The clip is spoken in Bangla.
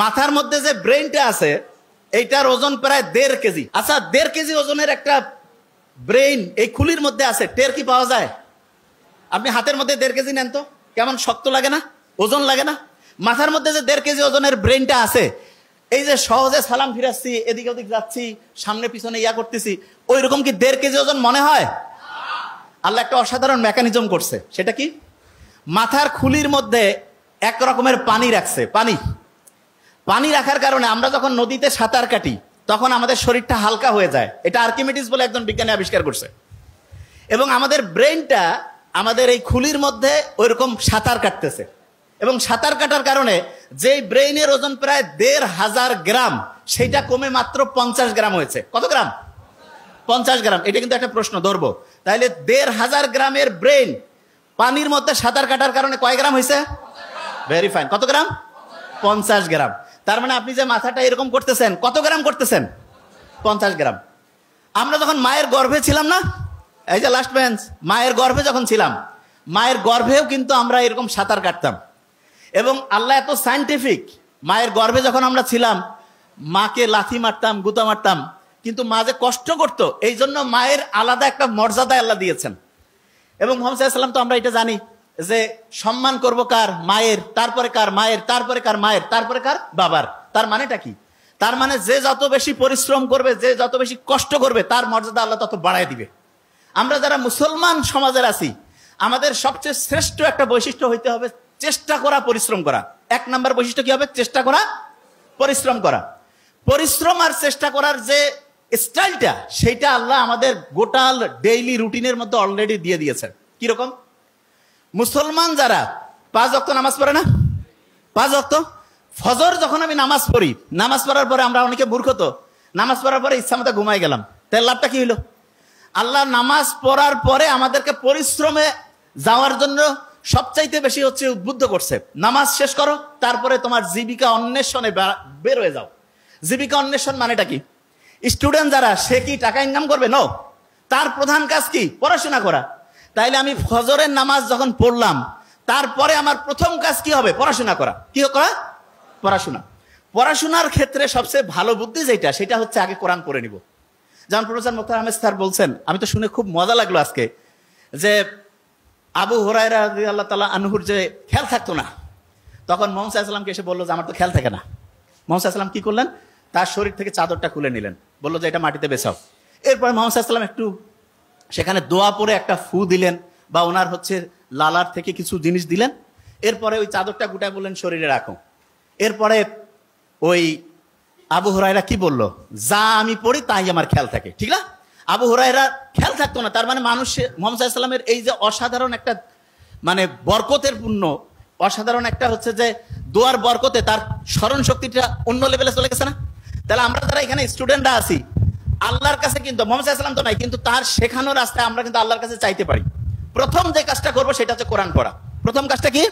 মাথার মধ্যে যে ব্রেনটা আছে এইটার ওজন প্রায় 1.5 কেজি। আচ্ছা, 1.5 কেজি ওজনের একটা ব্রেইন এই খুলির মধ্যে আছে, টের কি পাওয়া যায়? আপনি হাতের মধ্যে 1.5 কেজি নেন তো, কেমন শক্ত লাগে না, ওজন লাগে না? মাথার মধ্যে যে 1.5 কেজি ওজনের ব্রেনটা আছে, এই যে সহজে সালাম ফিরাচ্ছি, এদিক ওদিক যাচ্ছি, সামনে পিছনে ইয়া করতেছি, ওই রকম কি 1.5 কেজি ওজন মনে হয়? আল্লাহ একটা অসাধারণ মেকানিজম করছে। সেটা কি? মাথার খুলির মধ্যে এক রকমের পানি রাখছে। পানি রাখার কারণে আমরা যখন নদীতে সাঁতার কাটি তখন আমাদের শরীরটা হালকা হয়ে যায়। এটা আর্কিমিডিস বলে একজন বিজ্ঞানী আবিষ্কার করছে। এবং আমাদের ব্রেনটা আমাদের এই খুলির মধ্যে ওইরকম সাঁতার কাটতেছে, এবং সাঁতার কাটার কারণে যেই ব্রেইনের ওজন প্রায় 1,500 গ্রাম, সেটা কমে মাত্র 50 গ্রাম হয়েছে। কত গ্রাম? 50 গ্রাম। এটা কিন্তু একটা প্রশ্ন ধরবো। তাহলে 1,500 গ্রামের ব্রেন পানির মধ্যে সাঁতার কাটার কারণে কয় গ্রাম হয়েছে? Very fine. কত গ্রাম? 50 গ্রাম। তার মানে আপনি যে মাথাটা এরকম করতেছেন, কত গ্রাম করতেছেন? 50 গ্রাম। আমরা যখন মায়ের গর্ভে ছিলাম না, এই যে লাস্ট বেঞ্চ, মায়ের গর্ভে যখন ছিলাম, মায়ের গর্ভেও কিন্তু আমরা এরকম সাঁতার কাটতাম। এবং আল্লাহ এত সায়েন্টিফিক, মায়ের গর্ভে যখন আমরা ছিলাম মাকে লাথি মারতাম, গুতা মারতাম, কিন্তু মা যে কষ্ট করত, এই জন্য মায়ের আলাদা একটা মর্যাদা আল্লাহ দিয়েছেন। এবং মুহাম্মদ সাল্লাল্লাহু আলাইহি ওয়াসাল্লাম তো আমরা এটা জানি যে সম্মান করব কার? মায়ের, তারপরে কার? মায়ের, তারপরে কার? মায়ের, তারপরে কার? বাবার। তার মানেটা কি? তার মানে যে যত বেশি পরিশ্রম করবে, যে যত বেশি কষ্ট করবে, তার মর্যাদা আল্লাহ তত বাড়ায় দিবে। আমরা যারা মুসলমান সমাজের আছি, আমাদের সবচেয়ে শ্রেষ্ঠ একটা বৈশিষ্ট্য হইতে হবে চেষ্টা করা, পরিশ্রম করা। 1 নাম্বার বৈশিষ্ট্য কি হবে? চেষ্টা করা, পরিশ্রম করা। পরিশ্রম আর চেষ্টা করার যে স্টাইলটা, সেইটা আল্লাহ আমাদের গোটাল ডেইলি রুটিনের মধ্যে অলরেডি দিয়ে দিয়েছেন। কিরকম? মুসলমান যারা 5 ওয়াক্ত নামাজ পড়ে না, 5 ওয়াক্ত ফজর যখন আমি নামাজ পড়ি, নামাজ পড়ার পরে আমরা অনেকে মূর্খ, তো নামাজ পড়ার পরে ইচ্ছা মতো ঘুমাই গেলাম, তার লাভটা কি হলো? আল্লাহ নামাজ পড়ার পরে আমাদেরকে পরিশ্রমে যাওয়ার জন্য সবচাইতে বেশি হচ্ছে উদ্বুদ্ধ করছে। নামাজ শেষ করো, তারপরে তোমার জীবিকা অন্বেষণে বের হয়ে যাও। জীবিকা অন্বেষণ মানেটা কি? স্টুডেন্ট যারা, সে কি টাকা ইনকাম করবে? নো। তার প্রধান কাজ কি? পড়াশোনা করা। তাইলে আমি ফজরের নামাজ যখন পড়লাম, তারপরে আমার প্রথম কাজ কি হবে? পড়াশোনা করা। কি করা? পড়াশোনা। পড়াশোনার ক্ষেত্রে সবচেয়ে ভালো বুদ্ধি যেটা, সেটা হচ্ছে আগে কোরআন পড়ে নিব। যেমন প্রফেসর মুখতার আহমেদ স্যার বলছেন, আমি তো শুনে খুব মজা লাগলো আজকে, যে আবু হুরায়রা রাদিয়াল্লাহু তাআলা আনহুর যে খেয়াল থাকতো না, তখন মুহাম্মদ সাল্লাল্লাহু আলাইহি ওয়াসাল্লামকে এসে বললো যে আমার তো খেয়াল থাকে না। মুহাম্মদ সাল্লাল্লাহু আলাইহি ওয়াসাল্লাম কি করলেন? তার শরীর থেকে চাদরটা খুলে নিলেন, বললো যে এটা মাটিতে বেছাও। এরপরে মুহাম্মদ সাল্লাল্লাহু আলাইহি ওয়াসাল্লাম একটু সেখানে দোয়া পড়ে একটা ফু দিলেন, বা ওনার হচ্ছে লালার থেকে কিছু জিনিস দিলেন। এরপরে ওই চাদরটা গুটায় বললেন শরীরে রাখো। এরপরে ওই আবু হুরায়রা কি বললো? যা আমি পড়ি তাই আমার খেয়াল থাকে। ঠিক না? আবু হুরায়রা খেয়াল থাকতো না। তার মানে মানুষ, মুহাম্মদ সাল্লাল্লাহু আলাইহি ওয়াসাল্লামের এই যে অসাধারণ একটা মানে বরকতের পূর্ণ, অসাধারণ একটা হচ্ছে যে দোয়ার বরকতে তার স্মরণ শক্তিটা অন্য লেভেলে চলে গেছে না? তাহলে আমরা যারা এখানে স্টুডেন্টরা আছি, আল্লাহর কাছে কিন্তু মুহাম্মদ সাল্লাল্লাহু আলাইহি ওয়াসাল্লাম তো নাই, কিন্তু তার শেখানোর রাস্তায় আমরা কিন্তু আল্লাহর কাছে চাইতে পারি। প্রথম যে কাজটা করবো সেটা হচ্ছে কোরআন পড়া। প্রথম কাজটা কি?